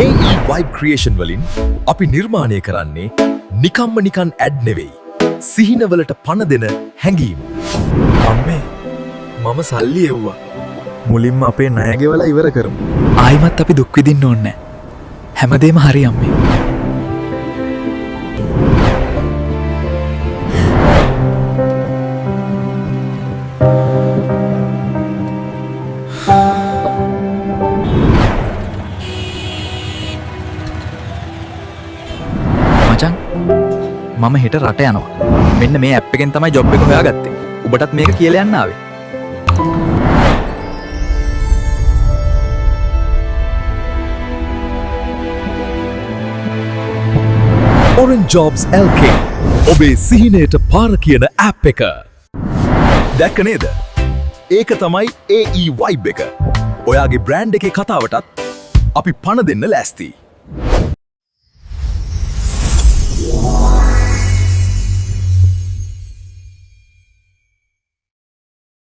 AE Vibe Creation වලින් අපි නිර්මාණය කරන්නේ නිකම්ම නිකන් ඇඩ් නෙවෙයි. සිහිනවලට පණ දෙන හැඟීම්. අම්මේ මම සල්ලි එව්වා. මුලින්ම අපේ ණය ගෙවලා ඉවර කරමු. ආයිමත් අපි දුක් විඳින්න ඕනේ නැහැ. හැමදේම හරි අම්මේ. මචං මම හෙට රට යනවා. මෙන්න මේ ඇප් එකෙන් තමයි ජොබ් එක හොයාගත්තේ. ඔබටත් මේක කියලා යන්න ආවේ. Orange Jobs LK ඔබේ සිහිනයට පාර කියන ඇප් එක. දැක්ක නේද? ඒක තමයි AE Vibe එක. ඔයාගේ බ්‍රෑන්ඩ් එකේ කතාවටත් අපි පණ දෙන්න ලෑස්ති.